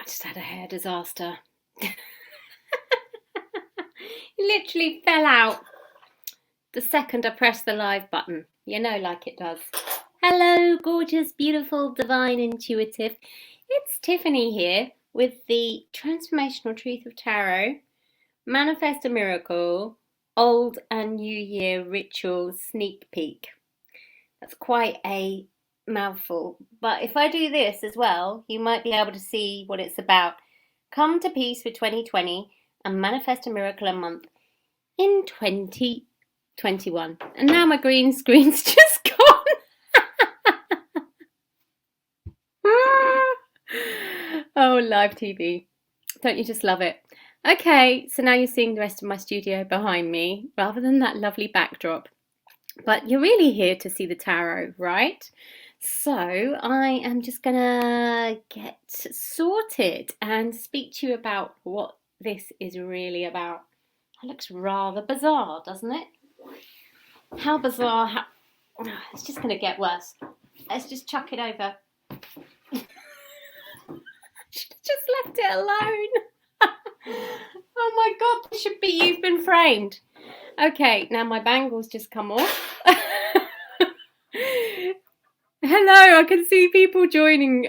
just had a hair disaster. It literally fell out the second I pressed the live button. You know, like it does. Hello, gorgeous, beautiful, divine, intuitive. It's Tiffany here with the Transformational Truth of Tarot, Manifest a Miracle, Old and New Year Ritual Sneak Peek. That's quite a mouthful, but if I do this as well, you might be able to see what it's about. Come to peace with 2020 and manifest a miracle a month in 2021. And now my green screen's just gone. Oh, live TV. Don't you just love it? Okay, so now you're seeing the rest of my studio behind me rather than that lovely backdrop. But you're really here to see the tarot, right? So I am just gonna get sorted and speak to you about what this is really about. It looks rather bizarre, doesn't it? How bizarre, it's just gonna get worse. Let's just chuck it over. Should have just left it alone. Oh my God, this should be You've Been Framed. Okay, now my bangle's just come off. Hello, I can see people joining.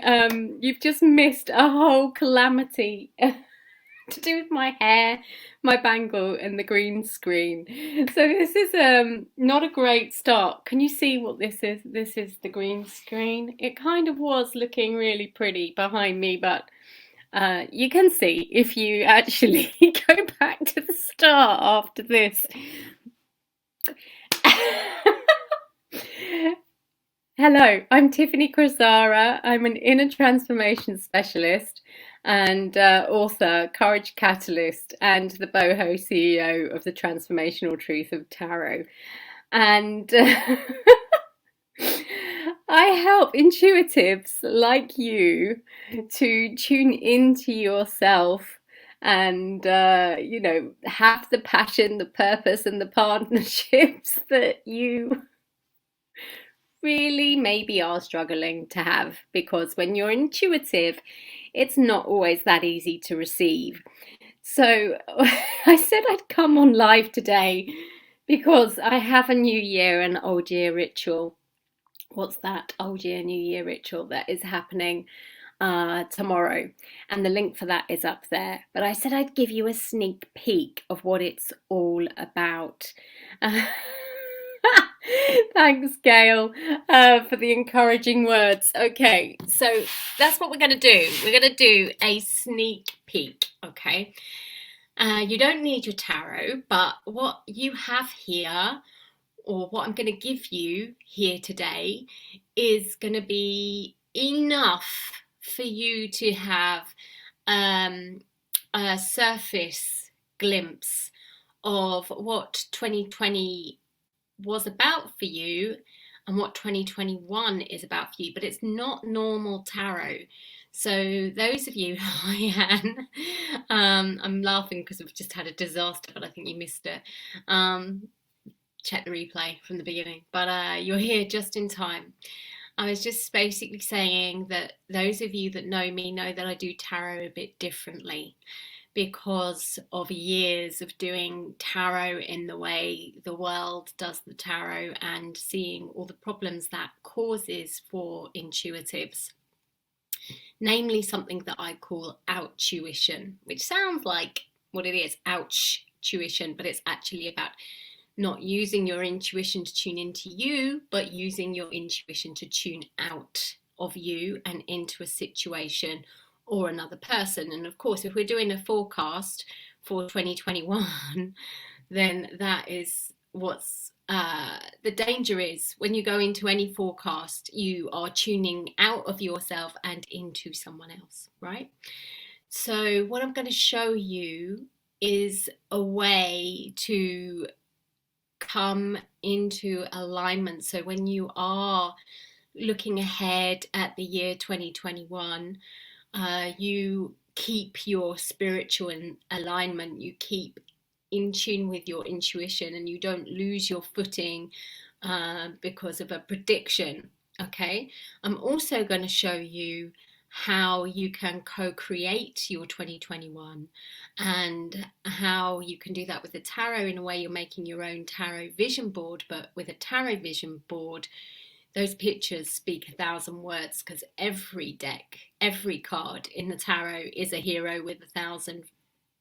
You've just missed a whole calamity to do with my hair, my bangle, and the green screen. So this is not a great start. Can you see what this is? This is the green screen. It kind of was looking really pretty behind me, but you can see if you actually go back to the start after this. Hello, I'm Tiffany Crosara. I'm an inner transformation specialist and author, Courage Catalyst, and the boho CEO of the Transformational Truth of Tarot. And I help intuitives like you to tune into yourself and, have the passion, the purpose, and the partnerships that you really maybe are struggling to have, because when you're intuitive, it's not always that easy to receive. So I said I'd come on live today because I have a new year and old year ritual. What's that? Old year, new year ritual that is happening tomorrow, and the link for that is up there. But I said I'd give you a sneak peek of what it's all about. Thanks, Gail, for the encouraging words. Okay, so that's what we're going to do. We're going to do a sneak peek, okay? You don't need your tarot, but what you have here, or what I'm going to give you here today, is going to be enough for you to have a surface glimpse of what 2020 was about for you and what 2021 is about for you. But it's not normal tarot. So those of you, hi Anne, I'm laughing because we've just had a disaster, but I think you missed it. Check the replay from the beginning, but you're here just in time. I was just basically saying that those of you that know me know that I do tarot a bit differently, because of years of doing tarot in the way the world does the tarot and seeing all the problems that causes for intuitives. Namely, something that I call outuition, which sounds like what it is, ouch tuition, but it's actually about not using your intuition to tune into you, but using your intuition to tune out of you and into a situation or another person. And of course, if we're doing a forecast for 2021, then that is what's the danger is. When you go into any forecast, you are tuning out of yourself and into someone else, right? So what I'm going to show you is a way to come into alignment. So when you are looking ahead at the year 2021, you keep your spiritual alignment, you keep in tune with your intuition, and you don't lose your footing because of a prediction. Okay, I'm also going to show you how you can co-create your 2021 and how you can do that with the tarot. In a way, you're making your own tarot vision board, but with a tarot vision board, those pictures speak 1,000 words, because every deck, every card in the tarot is a hero with 1,000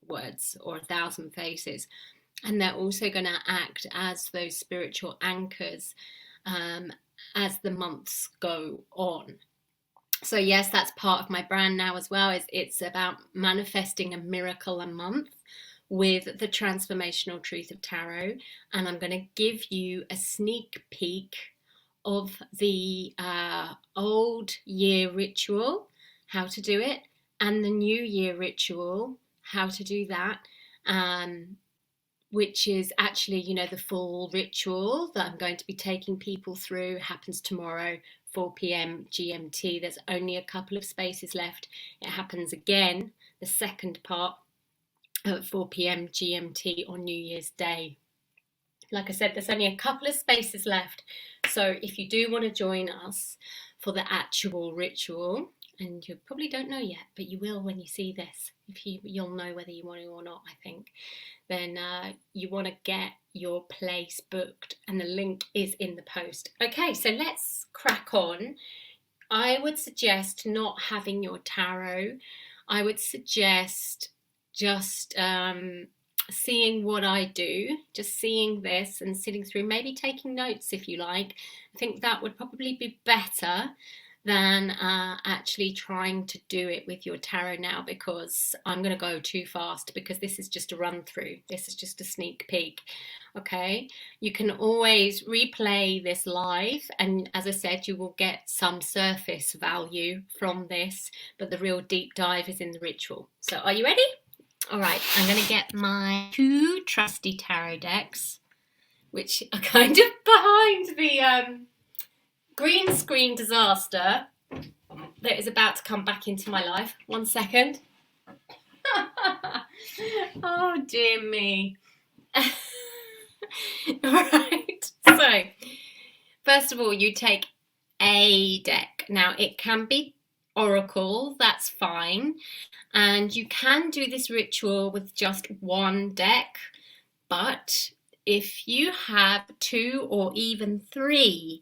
words or 1,000 faces, and they're also going to act as those spiritual anchors as the months go on. So yes, that's part of my brand now as well. It's about manifesting a miracle a month with the transformational truth of tarot, and I'm going to give you a sneak peek of the old year ritual, how to do it, and the new year ritual, how to do that, which is actually, the full ritual that I'm going to be taking people through. Happens tomorrow, 4 p.m. GMT. There's only a couple of spaces left. It happens again, the second part, at 4 p.m. GMT on New Year's Day. Like I said, there's only a couple of spaces left. So if you do want to join us for the actual ritual, and you probably don't know yet, but you will when you see this, you'll know whether you want to or not, I think, then you want to get your place booked, and the link is in the post. Okay, so let's crack on. I would suggest not having your tarot. I would suggest just seeing what I do, just seeing this and sitting through, maybe taking notes if you like. I think that would probably be better than actually trying to do it with your tarot now, because I'm going to go too fast, because this is just a run through. This is just a sneak peek. Okay, you can always replay this live, and as I said, you will get some surface value from this, but the real deep dive is in the ritual. So are you ready? All right, I'm going to get my 2 trusty tarot decks, which are kind of behind the green screen disaster that is about to come back into my life. 1 second. Oh, dear me. Right, so first of all, you take a deck. Now, it can be oracle, that's fine. And you can do this ritual with just 1 deck, but if you have 2 or even 3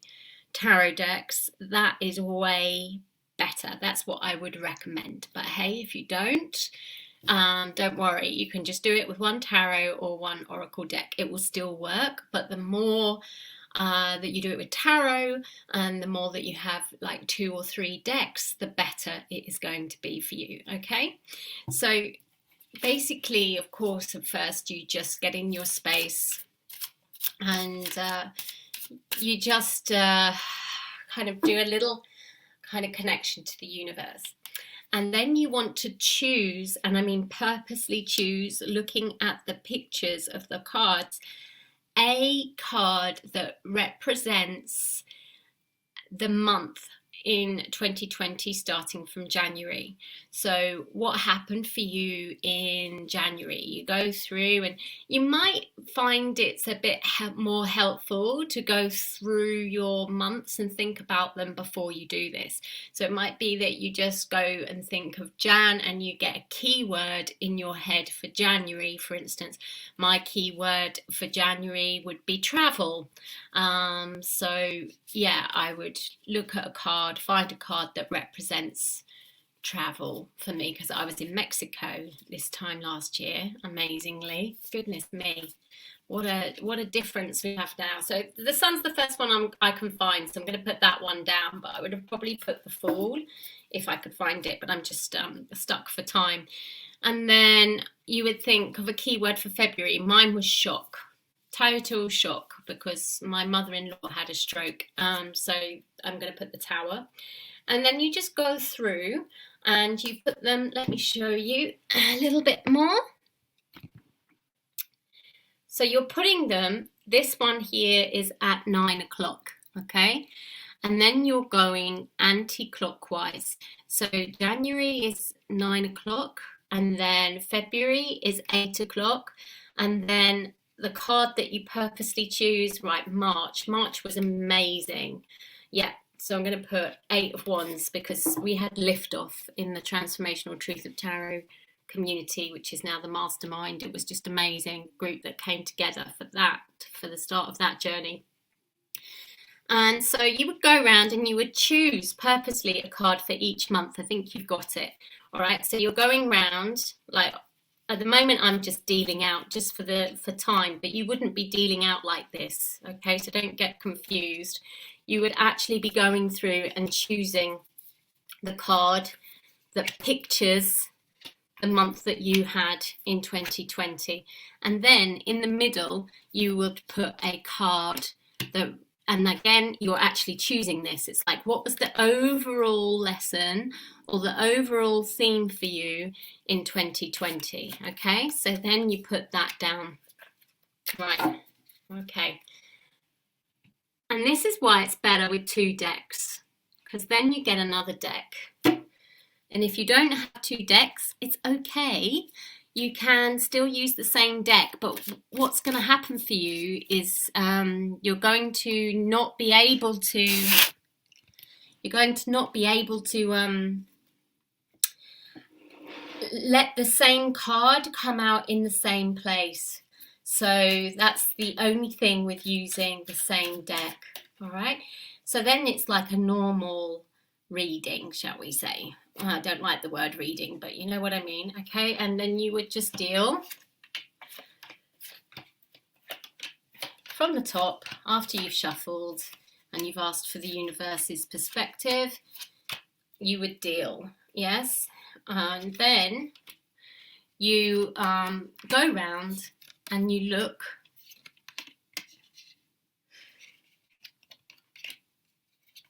tarot decks, that is way better. That's what I would recommend. But hey, if you don't worry, you can just do it with 1 tarot or 1 oracle deck. It will still work, but the more that you do it with tarot, and the more that you have like 2 or 3 decks, the better it is going to be for you. Okay, so basically, of course, at first you just get in your space, and you just kind of do a little kind of connection to the universe. And then you want to choose, and I mean purposely choose, looking at the pictures of the cards, a card that represents the month in 2020 starting from January. So what happened for you in January? You go through, and you might find it's a bit more helpful to go through your months and think about them before you do this. So it might be that you just go and think of Jan, and you get a keyword in your head for January. For instance, my keyword for January would be travel. So yeah, I would look at a card, find a card that represents travel for me, because I was in Mexico this time last year, amazingly. Goodness me, what a difference we have now. So the sun's the first one I can find, so I'm going to put that one down, but I would have probably put the Fool if I could find it, but I'm just stuck for time. And then you would think of a keyword for February. Mine was shock. Total shock, because my mother-in-law had a stroke. So I'm going to put the Tower. And then you just go through and you put them, let me show you a little bit more. So you're putting them, this one here is at 9 o'clock, okay? And then you're going anti-clockwise. So January is 9 o'clock, and then February is 8 o'clock, and then the card that you purposely choose, right, March was amazing. Yeah, So I'm going to put 8 of Wands because we had liftoff in the Transformational Truth of Tarot community, which is now the Mastermind. It was just amazing group that came together for the start of that journey. And so you would go around and you would choose purposely a card for each month. I think you've got it. All right. So you're going round, like at the moment I'm just dealing out just for time, but you wouldn't be dealing out like this. Okay. So don't get confused. You would actually be going through and choosing the card that pictures the month that you had in 2020. And then in the middle, you would put a card that, and again, you're actually choosing this. It's like, what was the overall lesson or the overall theme for you in 2020? Okay, so then you put that down. Right, okay. And this is why it's better with 2 decks, because then you get another deck. And if you don't have 2 decks, it's okay. You can still use the same deck, but what's going to happen for you is you're going to not be able to let the same card come out in the same place. So that's the only thing with using the same deck. All right. So then it's like a normal reading, shall we say. I don't like the word reading, but you know what I mean. Okay. And then you would just deal from the top after you've shuffled and you've asked for the universe's perspective. You would deal. Yes. And then you go round and you look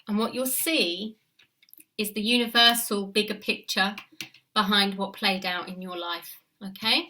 and what you'll see is the universal bigger picture behind what played out in your life. Okay,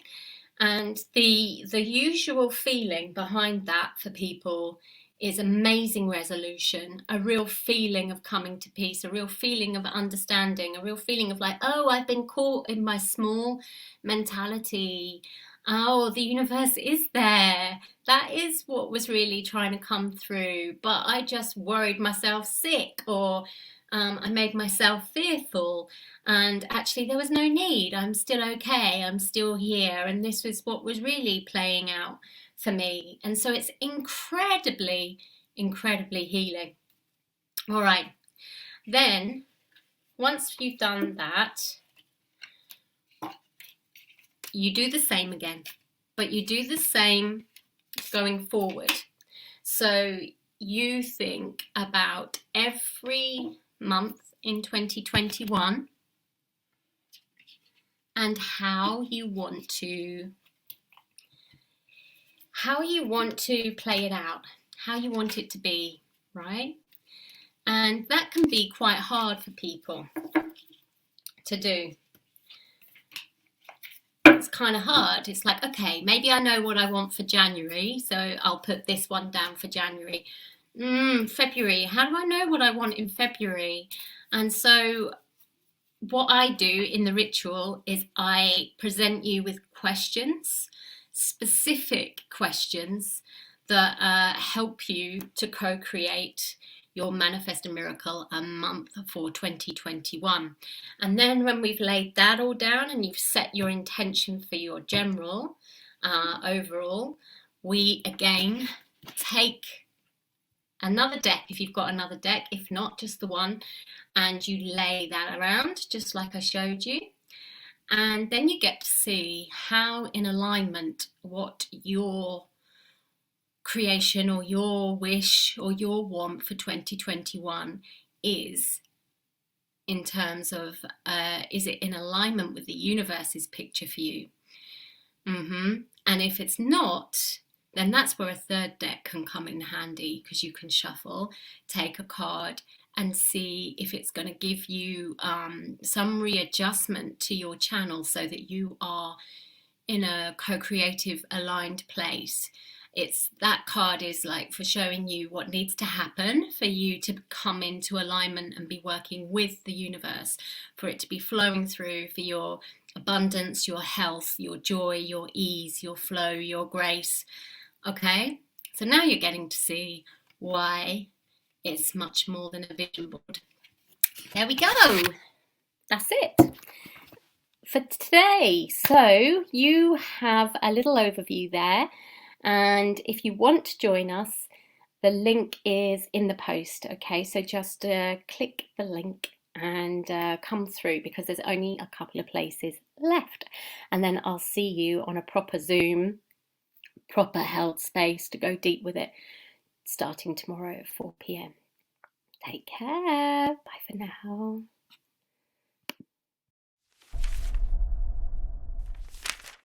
and the usual feeling behind that for people is amazing resolution, a real feeling of coming to peace, a real feeling of understanding, a real feeling of like, oh, I've been caught in my small mentality. Oh, the universe is there. That is what was really trying to come through. But I just worried myself sick, or I made myself fearful. And actually, there was no need. I'm still okay. I'm still here. And this was what was really playing out for me. And so it's incredibly, incredibly healing. All right. Then, once you've done that, you do the same again, but you do the same going forward. So you think about every month in 2021 and how you want to play it out, how you want it to be, right? And that can be quite hard for people to do. It's kind of hard. It's like, okay, maybe I know what I want for January, so I'll put this one down for January. February, how do I know what I want in February? And so what I do in the ritual is I present you with questions, specific questions that help you to co-create your Manifest a Miracle a month for 2021. And then when we've laid that all down and you've set your intention for your general overall, we again take another deck if you've got another deck, if not just the one, and you lay that around just like I showed you. And then you get to see how in alignment what your creation or your wish or your want for 2021 is, in terms of is it in alignment with the universe's picture for you. And if it's not, then that's where a third deck can come in handy, because you can shuffle, take a card and see if it's going to give you some readjustment to your channel so that you are in a co-creative aligned place. That card is like for showing you what needs to happen for you to come into alignment and be working with the universe, for it to be flowing through for your abundance, your health, your joy, your ease, your flow, your grace. Okay, so now you're getting to see why It's much more than a vision board. There we go. That's it for today. So you have a little overview there, and if you want to join us, the link is in the post. Okay, so just click the link and come through, because there's only a couple of places left, and then I'll see you on a proper Zoom, proper held space to go deep with it, starting tomorrow at 4 p.m. Take care. Bye for now.